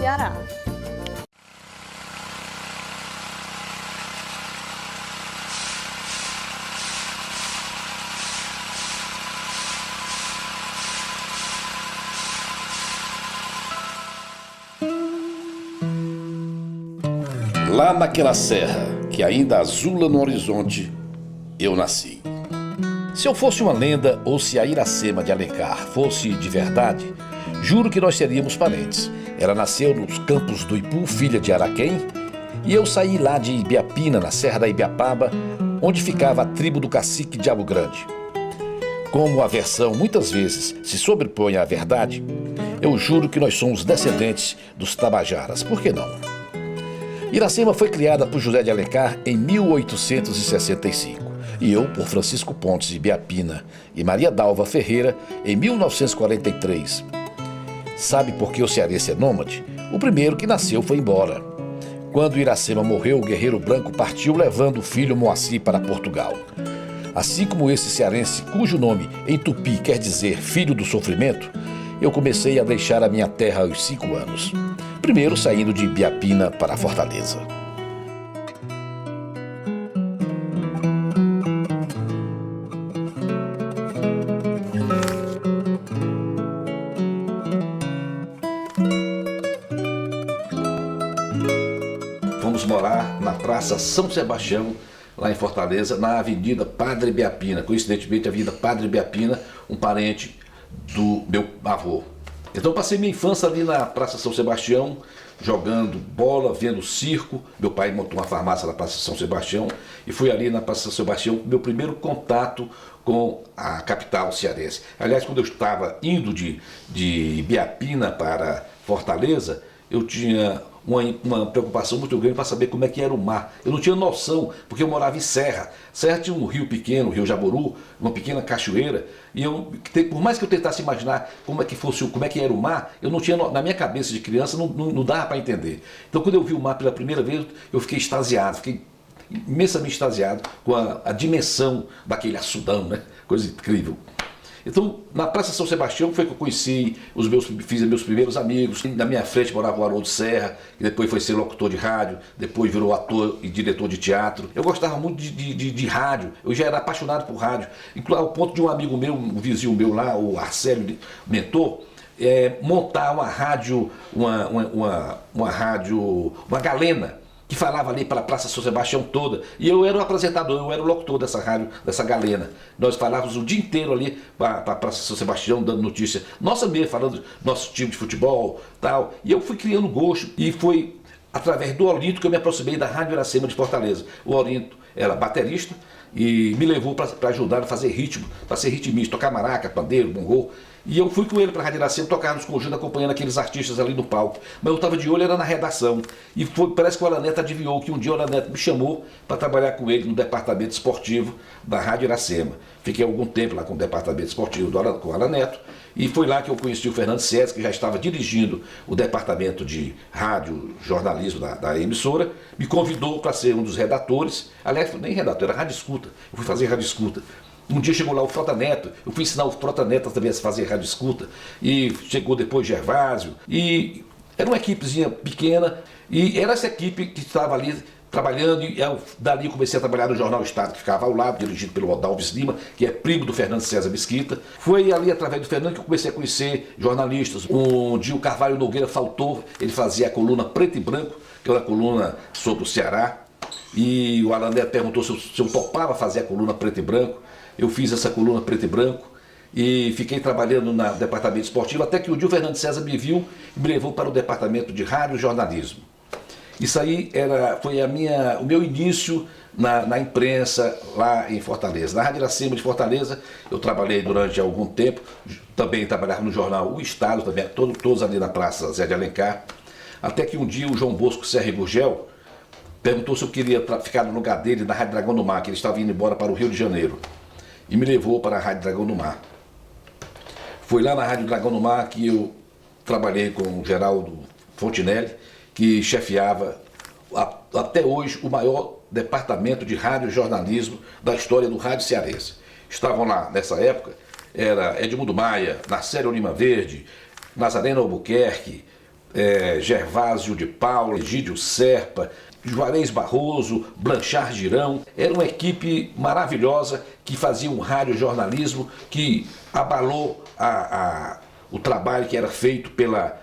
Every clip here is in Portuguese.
Ceará. Lá naquela serra, que ainda azula no horizonte, eu nasci. Se eu fosse uma lenda ou se a Iracema de Alencar fosse de verdade, juro que nós seríamos parentes. Ela nasceu nos campos do Ipu, filha de Araquém, e eu saí lá de Ibiapina, na Serra da Ibiapaba, onde ficava a tribo do cacique Diabo Grande. Como a versão muitas vezes se sobrepõe à verdade, eu juro que nós somos descendentes dos Tabajaras. Por que não? Iracema foi criada por José de Alencar em 1865 e eu por Francisco Pontes de Ibiapina e Maria Dalva Ferreira em 1943. Sabe por que o cearense é nômade? O primeiro que nasceu foi embora. Quando Iracema morreu, o guerreiro branco partiu levando o filho Moacir para Portugal. Assim como esse cearense, cujo nome em tupi quer dizer filho do sofrimento, eu comecei a deixar a minha terra aos 5 anos. Primeiro saindo de Ibiapina para Fortaleza. Fomos morar na Praça São Sebastião, lá em Fortaleza, na Avenida Padre Ibiapina. Coincidentemente, a Avenida Padre Ibiapina, um parente do meu avô. Então passei minha infância ali na Praça São Sebastião, jogando bola, vendo circo. Meu pai montou uma farmácia na Praça São Sebastião e fui ali na Praça São Sebastião meu primeiro contato com a capital cearense. Aliás, quando eu estava indo de Ibiapina para Fortaleza, eu tinha uma preocupação muito grande para saber como é que era o mar. Eu não tinha noção, porque eu morava em Serra. Serra tinha um rio pequeno, o Rio Jaburu, uma pequena cachoeira, e por mais que eu tentasse imaginar como é que era o mar, eu não tinha, na minha cabeça de criança, não dava para entender. Então quando eu vi o mar pela primeira vez, eu fiquei extasiado, fiquei imensamente extasiado com a dimensão daquele açudão, né? Coisa incrível. Então, na Praça São Sebastião foi que eu conheci fiz meus primeiros amigos. Na minha frente morava o Haroldo Serra, que depois foi ser locutor de rádio, depois virou ator e diretor de teatro. Eu gostava muito de rádio, eu já era apaixonado por rádio, ao ponto de um amigo meu, um vizinho meu lá, o Arcélio Mentor, montar uma rádio, uma galena, que falava ali para a Praça São Sebastião toda. E eu era o apresentador, eu era o locutor dessa rádio, dessa galena. Nós falávamos o dia inteiro ali para a Praça São Sebastião, dando notícia. Nossa mesmo, falando do nosso time de futebol, tal. E eu fui criando gosto. E foi através do Olinto que eu me aproximei da Rádio Iracema de Fortaleza. O Olinto era baterista e me levou para ajudar a fazer ritmo, para ser ritmista, tocar maraca, pandeiro, bongô. E eu fui com ele para a Rádio Iracema tocar nos conjuntos, acompanhando aqueles artistas ali no palco. Mas eu estava de olho, era na redação. E parece que o Alan Neto adivinhou que um dia o Alan Neto me chamou para trabalhar com ele no departamento esportivo da Rádio Iracema. Fiquei algum tempo lá com o departamento esportivo com o Alan Neto. E foi lá que eu conheci o Fernando César, que já estava dirigindo o departamento de rádio, jornalismo da emissora. Me convidou para ser um dos redatores. Aliás, nem redator, era rádio escuta. Eu fui fazer rádio escuta. Um dia chegou lá o Frota Neto, eu fui ensinar o Frota Neto também a fazer rádio escuta, e chegou depois Gervásio, e era uma equipezinha pequena, e era essa equipe que estava ali trabalhando, e dali eu comecei a trabalhar no Jornal Estado, que ficava ao lado, dirigido pelo Odalves Lima, que é primo do Fernando César Mesquita. Foi ali, através do Fernando, que eu comecei a conhecer jornalistas. Um dia o Carvalho Nogueira faltou, ele fazia a coluna Preto e Branco, que era uma coluna sobre o Ceará, e o Alan Neto perguntou se eu topava fazer a coluna Preto e Branco. Eu fiz essa coluna Preto e Branco e fiquei trabalhando no departamento esportivo, até que um dia o Fernando César me viu e me levou para o departamento de rádio e jornalismo. Isso aí foi o meu início na imprensa lá em Fortaleza. Na Rádio Iracema de Fortaleza eu trabalhei durante algum tempo, também trabalhava no jornal O Estado, também, todos ali na Praça Zé de Alencar, até que um dia o João Bosco Serra Gurgel perguntou se eu queria ficar no lugar dele na Rádio Dragão do Mar, que ele estava indo embora para o Rio de Janeiro. E me levou para a Rádio Dragão do Mar. Foi lá na Rádio Dragão do Mar que eu trabalhei com o Geraldo Fontinelli, que chefiava até hoje o maior departamento de rádio e jornalismo da história do rádio cearense. Estavam lá, nessa época, era Edmundo Maia, Narcélio Lima Verde, Nazareno Albuquerque, Gervásio de Paula, Egídio Serpa, Juarez Barroso, Blanchard Girão. Era uma equipe maravilhosa que fazia um radiojornalismo que abalou o trabalho que era feito pela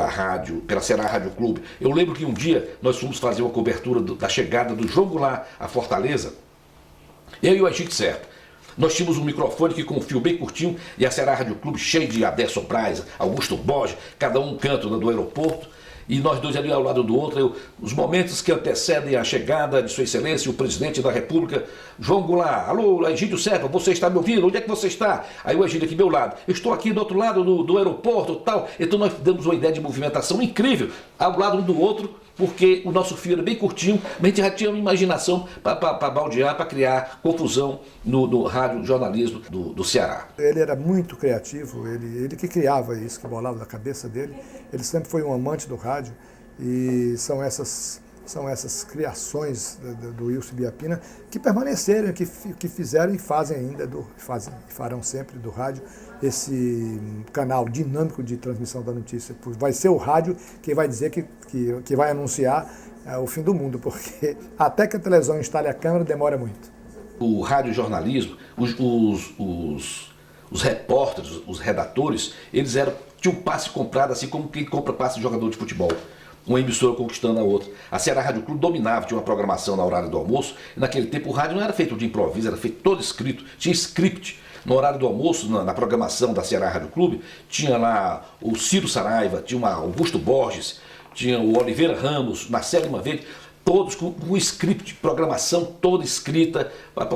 rádio, pela Ceará Rádio Clube. Eu lembro que um dia nós fomos fazer uma cobertura da chegada do João Goulart à Fortaleza, eu e o Egídio Serpa. Nós tínhamos um microfone que com um fio bem curtinho e a Ceará Rádio Clube cheio de Adesso Braz, Augusto Borges, cada um canto do aeroporto. E nós dois ali ao lado do outro, os momentos que antecedem a chegada de Sua Excelência, o Presidente da República, João Goulart. Alô, Egídio Serpa, você está me ouvindo? Onde é que você está? Aí o Egídio aqui do meu lado. Eu estou aqui do outro lado do aeroporto e tal. Então nós damos uma ideia de movimentação incrível, ao lado um do outro, porque o nosso fio era bem curtinho, mas a gente já tinha uma imaginação para baldear, para criar confusão no rádio jornalismo do Ceará. Ele era muito criativo, ele que criava isso, que bolava da cabeça dele. Ele sempre foi um amante do rádio e são essas criações do Wilson Biapina que permaneceram, que fizeram e fazem ainda, e farão sempre do rádio esse canal dinâmico de transmissão da notícia. Vai ser o rádio que vai dizer que vai anunciar o fim do mundo, porque até que a televisão instale a câmera demora muito. O radiojornalismo, os repórteres, os redatores, eles tinham um passe comprado assim como quem compra passe de jogador de futebol. Uma emissora conquistando a outra. A Ceará Rádio Clube dominava, tinha uma programação na horário do almoço. E naquele tempo o rádio não era feito de improviso, era feito todo escrito, tinha script. No horário do almoço, na programação da Ceará Rádio Clube, tinha lá o Ciro Saraiva, tinha o Augusto Borges, tinha o Oliveira Ramos, Marcelo Verde, todos com um script, programação toda escrita para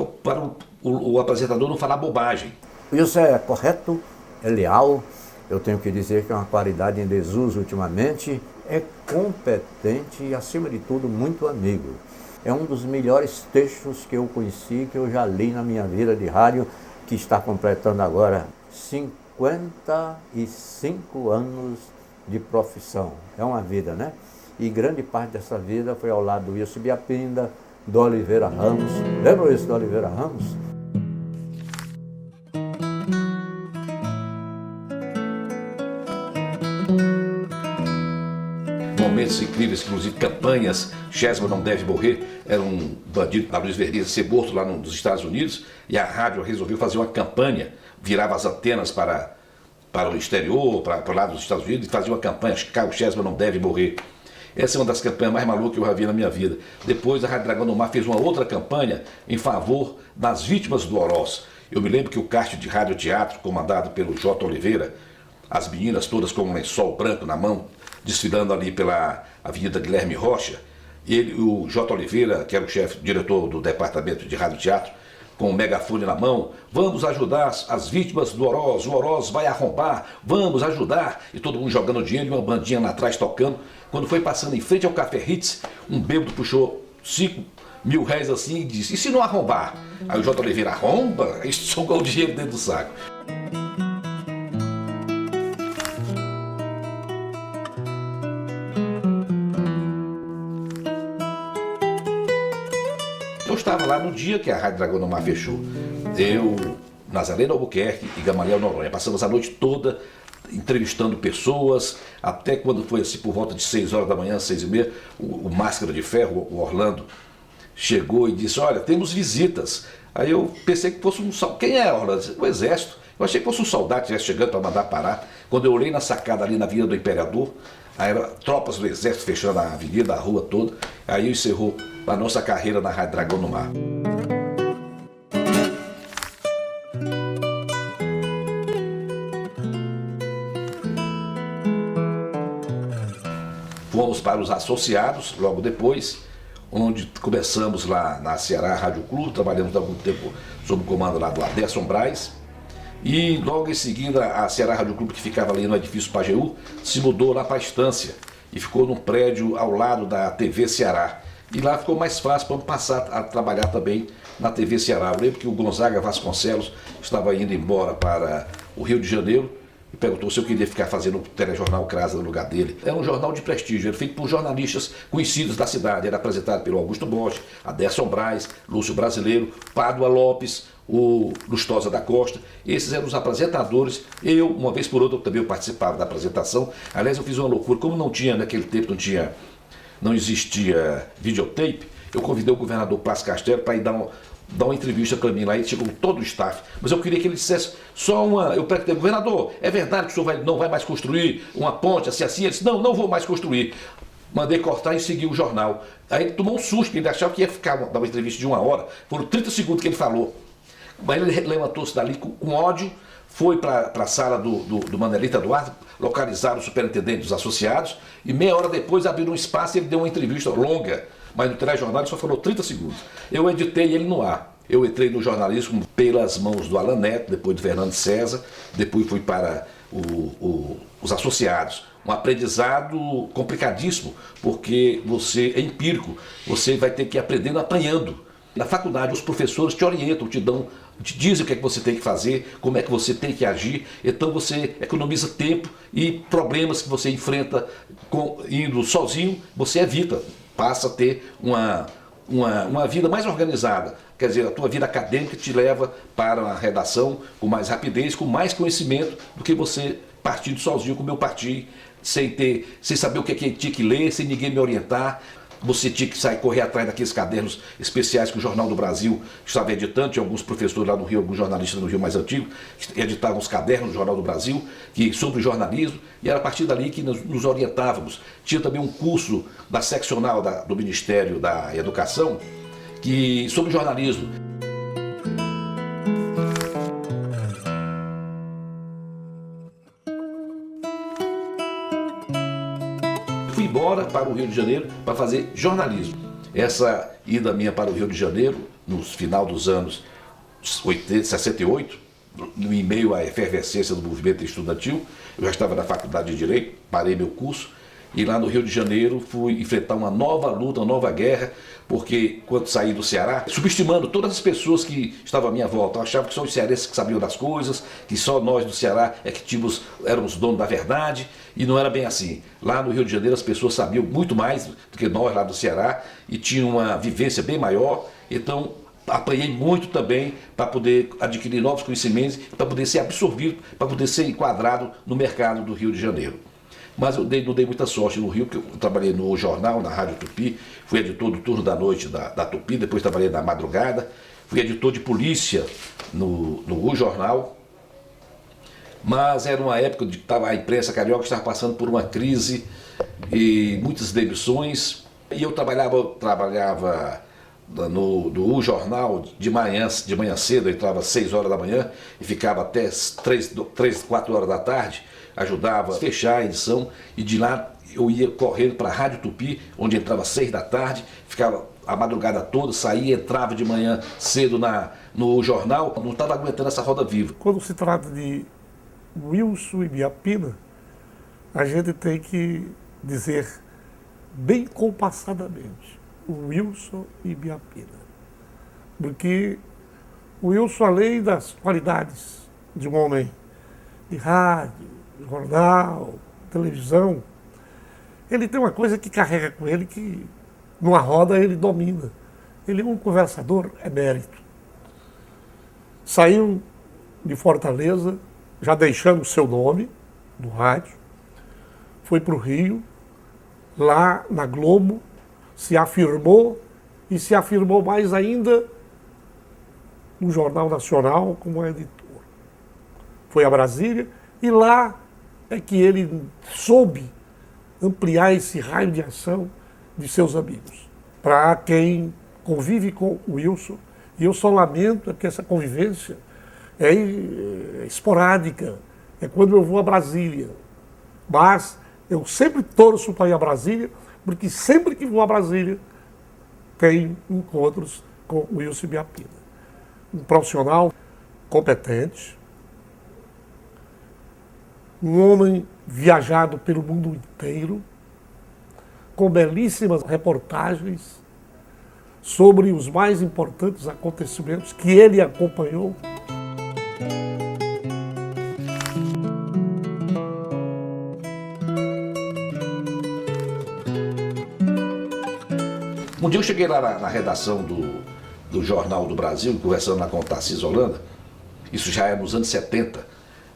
o apresentador não falar bobagem. Isso é correto, é leal, eu tenho que dizer que é uma qualidade em desuso ultimamente, é competente e, acima de tudo, muito amigo. É um dos melhores textos que eu conheci, que eu já li na minha vida de rádio, que está completando agora 55 anos de profissão. É uma vida, né? E grande parte dessa vida foi ao lado do Wilson Biapina, do Oliveira Ramos. Lembra isso do Oliveira Ramos? Momentos incríveis, inclusive campanhas. Chesma não deve morrer, era um bandido da Luiz Verdes ser morto lá nos Estados Unidos, e a rádio resolveu fazer uma campanha, virava as antenas para o exterior, para o lado dos Estados Unidos, e fazia uma campanha, o Chesma não deve morrer. Essa é uma das campanhas mais malucas que eu já vi na minha vida. Depois a Rádio Dragão do Mar fez uma outra campanha em favor das vítimas do Oroz. Eu me lembro que o cast de rádio teatro, comandado pelo J. Oliveira, as meninas todas com um lençol branco na mão, desfilando ali pela Avenida Guilherme Rocha, o J. Oliveira, que era o chefe, diretor do departamento de rádio teatro, com o megafone na mão, vamos ajudar as vítimas do Oroz, o Oroz vai arrombar, vamos ajudar, e todo mundo jogando dinheiro e uma bandinha lá atrás tocando. Quando foi passando em frente ao Café Ritz, um bêbado puxou 5.000 réis assim e disse, e se não arrombar? Aí o J. Oliveira, arromba? Aí jogou o dinheiro dentro do saco. Eu estava lá no dia que a Rádio Dragão do Mar fechou. Eu, Nazareno Albuquerque e Gamaliel Noronha, passamos a noite toda entrevistando pessoas, até quando foi assim por volta de 6 horas da manhã, 6h30, o Máscara de Ferro, o Orlando, chegou e disse, olha, temos visitas. Aí eu pensei que fosse um soldado. Quem é, Orlando? O Exército. Eu achei que fosse um soldado que estivesse chegando para mandar parar. Quando eu olhei na sacada ali na Avenida do Imperador, aí era tropas do Exército fechando a avenida, a rua toda. Aí encerrou a nossa carreira na Rádio Dragão do Mar. Fomos para os associados logo depois, onde começamos lá na Ceará Rádio Clube, trabalhamos há algum tempo sob o comando lá do Adesso Braz. E logo em seguida a Ceará Rádio Clube, que ficava ali no edifício Pajeú, se mudou lá para a Estância e ficou num prédio ao lado da TV Ceará. E lá ficou mais fácil para passar a trabalhar também na TV Ceará. Eu lembro que o Gonzaga Vasconcelos estava indo embora para o Rio de Janeiro e perguntou se eu queria ficar fazendo o telejornal Crasa no lugar dele. Era um jornal de prestígio, era feito por jornalistas conhecidos da cidade. Era apresentado pelo Augusto Borges, Aderson Braz, Lúcio Brasileiro, Pádua Lopes, o Lustosa da Costa. Esses eram os apresentadores. Eu, uma vez por outra, também eu participava da apresentação. Aliás, eu fiz uma loucura. Como não tinha, naquele tempo, não existia videotape, eu convidei o governador Plácido Castelo para ir dar uma entrevista para mim lá, e chegou todo o staff. Mas eu queria que ele dissesse só uma... Eu perguntei, governador, é verdade que o senhor não vai mais construir uma ponte assim, assim? Ele disse, não vou mais construir. Mandei cortar e seguir o jornal. Aí ele tomou um susto, ele achava que ia dar uma entrevista de 1 hora. Foram 30 segundos que ele falou. Mas ele levantou-se dali com ódio, foi para a sala do Manelito Eduardo, localizaram o superintendente dos associados, e meia hora depois abriram um espaço e ele deu uma entrevista longa. Mas no telejornal ele só falou 30 segundos. Eu editei ele no ar. Eu entrei no jornalismo pelas mãos do Alan Neto, depois do Fernando César, depois fui para os associados. Um aprendizado complicadíssimo, porque você é empírico, você vai ter que ir aprendendo apanhando. Na faculdade, os professores te orientam, te dizem o que é que você tem que fazer, como é que você tem que agir, então você economiza tempo e problemas que você enfrenta indo sozinho, você evita. Passa a ter uma vida mais organizada. Quer dizer, a tua vida acadêmica te leva para a redação com mais rapidez, com mais conhecimento do que você partindo sozinho, como eu parti, sem saber o que é que tinha que ler, sem ninguém me orientar. Você tinha que correr atrás daqueles cadernos especiais que o Jornal do Brasil estava editando. Tinha alguns professores lá no Rio, alguns jornalistas no Rio mais antigos, que editavam os cadernos do Jornal do Brasil sobre jornalismo, e era a partir dali que nos orientávamos. Tinha também um curso da seccional do Ministério da Educação sobre jornalismo. Fui embora para o Rio de Janeiro para fazer jornalismo. Essa ida minha para o Rio de Janeiro, no final dos anos 68, em meio à efervescência do movimento estudantil, eu já estava na faculdade de Direito, parei meu curso, e lá no Rio de Janeiro fui enfrentar uma nova luta, uma nova guerra, porque quando saí do Ceará, subestimando todas as pessoas que estavam à minha volta, eu achava que só os cearenses que sabiam das coisas, que só nós do Ceará é que éramos donos da verdade, e não era bem assim. Lá no Rio de Janeiro as pessoas sabiam muito mais do que nós lá do Ceará, e tinham uma vivência bem maior, então apanhei muito também para poder adquirir novos conhecimentos, para poder ser absorvido, para poder ser enquadrado no mercado do Rio de Janeiro. Mas eu não dei muita sorte no Rio, porque eu trabalhei no jornal, na Rádio Tupi, fui editor do turno da noite da Tupi, depois trabalhei na madrugada, fui editor de polícia no jornal. Mas era uma época que a imprensa carioca estava passando por uma crise e muitas demissões. E eu trabalhava no jornal de manhã cedo, eu entrava às 6 horas da manhã e ficava até 3, 4 horas da tarde. Ajudava a fechar a edição, e de lá eu ia correndo para a Rádio Tupi, onde entrava às 6 da tarde, ficava a madrugada toda, saía, entrava de manhã cedo no jornal, não estava aguentando essa roda viva. Quando se trata de Wilson Ibiapina, a gente tem que dizer bem compassadamente, o Wilson Ibiapina. Porque o Wilson, além das qualidades de um homem de rádio, jornal, televisão, ele tem uma coisa que carrega com ele que numa roda ele domina. Ele é um conversador emérito. Saiu de Fortaleza, já deixando o seu nome no rádio, foi para o Rio, lá na Globo, se afirmou e se afirmou mais ainda no Jornal Nacional como editor. Foi a Brasília e lá é que ele soube ampliar esse raio de ação de seus amigos. Para quem convive com o Wilson, e eu só lamento que essa convivência é esporádica, é quando eu vou a Brasília. Mas eu sempre torço para ir a Brasília, porque sempre que vou a Brasília tem encontros com o Wilson Ibiapina. Um profissional competente, um homem viajado pelo mundo inteiro, com belíssimas reportagens sobre os mais importantes acontecimentos que ele acompanhou. Um dia eu cheguei lá na redação do Jornal do Brasil, conversando lá com o Tarcísio Holanda, isso já é nos anos 70,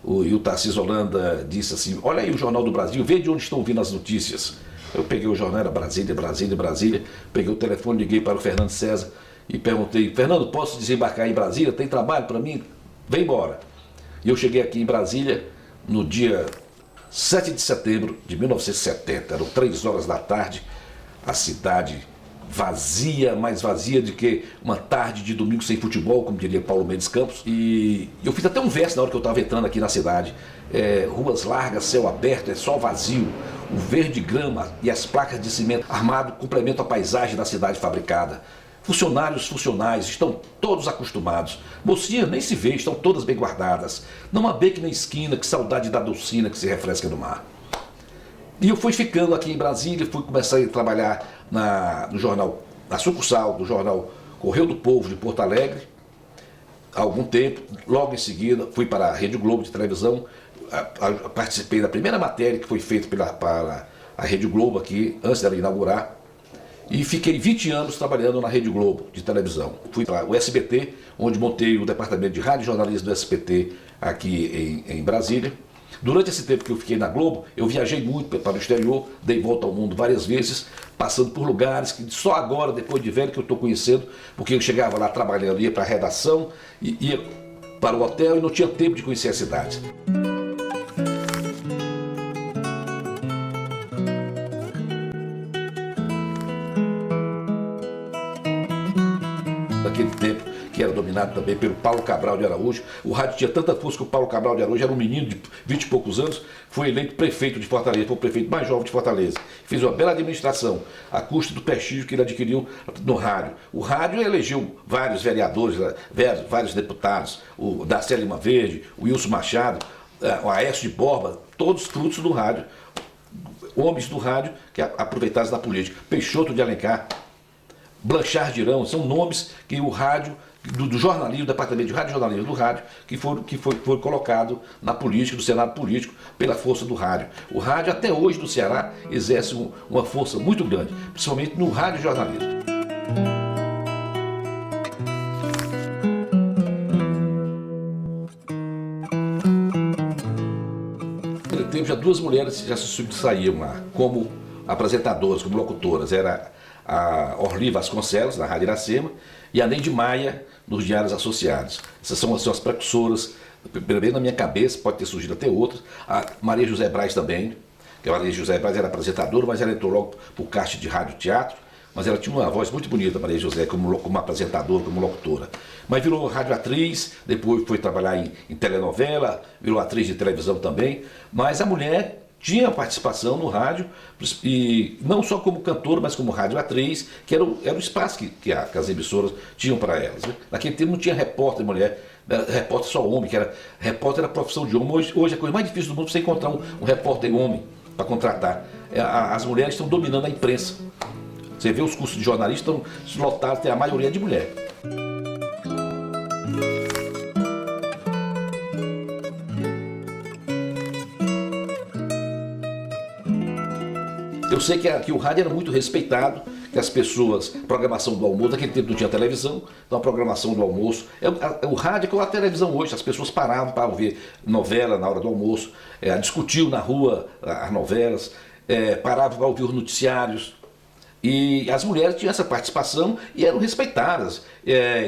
e o Tarcísio Holanda disse assim, olha aí o Jornal do Brasil, vê de onde estão vindo as notícias. Eu peguei o jornal, era Brasília, peguei o telefone, liguei para o Fernando César e perguntei, Fernando, posso desembarcar em Brasília? Tem trabalho para mim? Vem embora. E eu cheguei aqui em Brasília no dia 7 de setembro de 1970, eram 3 horas da tarde, a cidade vazia, mais vazia do que uma tarde de domingo sem futebol, como diria Paulo Mendes Campos. E eu fiz até um verso na hora que eu estava entrando aqui na cidade. Ruas largas, céu aberto, sol vazio, o verde grama e as placas de cimento armado complementam a paisagem da cidade fabricada. Funcionários funcionais estão todos acostumados. Mocinhas nem se vê, estão todas bem guardadas. Não há beco na esquina, que saudade da docina que se refresca no mar. E eu fui ficando aqui em Brasília, fui começar a trabalhar no jornal, na sucursal do jornal Correio do Povo de Porto Alegre, há algum tempo. Logo em seguida fui para a Rede Globo de televisão, participei da primeira matéria que foi feita para a Rede Globo aqui, antes dela inaugurar, e fiquei 20 anos trabalhando na Rede Globo de televisão. Fui para o SBT, onde montei o departamento de rádio e jornalismo do SBT aqui em Brasília. Durante esse tempo que eu fiquei na Globo, eu viajei muito para o exterior, dei volta ao mundo várias vezes, passando por lugares que só agora, depois de velho, que eu estou conhecendo, porque eu chegava lá trabalhando, ia para a redação, ia para o hotel e não tinha tempo de conhecer a cidade. Naquele tempo, que era dominado também pelo Paulo Cabral de Araújo. O rádio tinha tanta força que o Paulo Cabral de Araújo era um menino de 20 e poucos anos, foi eleito prefeito de Fortaleza, foi o prefeito mais jovem de Fortaleza. Fez uma bela administração, à custa do prestígio que ele adquiriu no rádio. O rádio elegeu vários vereadores, vários deputados, o Darcy Lima Verde, o Wilson Machado, o Aécio de Borba, todos frutos do rádio. Homens do rádio que aproveitaram da política. Peixoto de Alencar, Blanchard de Irão, são nomes que o rádio, do jornalismo, do departamento de rádio e jornalismo do rádio, que foi colocado na política, no Senado político, pela força do rádio. O rádio, até hoje, no Ceará, exerce uma força muito grande, principalmente no rádio e jornalismo. Naquele tempo, já 2 mulheres já se subsaíam lá, como apresentadoras, como locutoras. Era a Orli Vasconcelos, na Rádio Iracema, e a Neide Maia, nos Diários Associados. Essas são as precursoras, pelo menos na minha cabeça, pode ter surgido até outras. A Maria José Braz também, que a Maria José Braz era apresentadora, mas ela entrou logo por caixa de rádio e teatro, mas ela tinha uma voz muito bonita, Maria José, como apresentadora, como locutora. Mas virou radioatriz, depois foi trabalhar em telenovela, virou atriz de televisão também, mas a mulher tinha participação no rádio, e não só como cantora, mas como radioatriz, que era o espaço que as emissoras tinham para elas. Né? Naquele tempo não tinha repórter mulher, era repórter só homem, repórter era profissão de homem. Hoje a coisa mais difícil do mundo é você encontrar um repórter homem para contratar. As mulheres estão dominando a imprensa. Você vê os cursos de jornalista estão lotados, tem a maioria de mulher. Eu sei que o rádio era muito respeitado, que as pessoas, programação do almoço, naquele tempo não tinha televisão, então a programação do almoço, o rádio é como a televisão hoje, as pessoas paravam para ouvir novela na hora do almoço, discutiam na rua as novelas, paravam para ouvir os noticiários, e as mulheres tinham essa participação e eram respeitadas.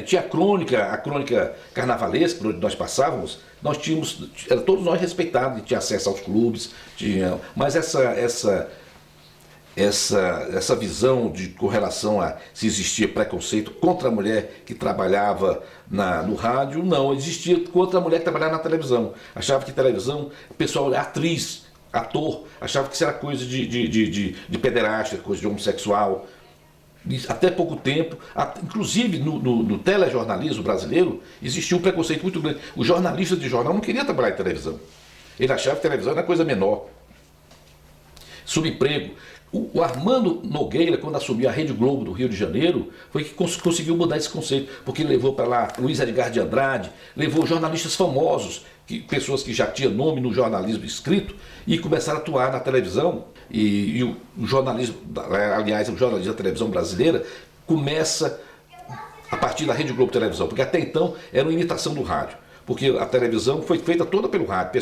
Tinha a crônica carnavalesca, por onde nós passávamos, todos nós respeitados, e tinha acesso aos clubes, mas essa visão com relação a se existia preconceito contra a mulher que trabalhava no rádio, não, existia contra a mulher que trabalhava na televisão. Achava que televisão, o pessoal, atriz, ator, achava que isso era coisa de pederasta, coisa de homossexual. Até pouco tempo, inclusive no telejornalismo brasileiro, existia um preconceito muito grande. O jornalista de jornal não queria trabalhar em televisão. Ele achava que televisão era coisa menor. Subemprego. O Armando Nogueira, quando assumiu a Rede Globo do Rio de Janeiro, foi que conseguiu mudar esse conceito, porque ele levou para lá Luiz Edgar de Andrade, levou jornalistas famosos, pessoas que já tinham nome no jornalismo escrito, e começaram a atuar na televisão. E o jornalismo, aliás, o jornalismo da televisão brasileira começa a partir da Rede Globo Televisão, porque até então era uma imitação do rádio, porque a televisão foi feita toda pelo rádio.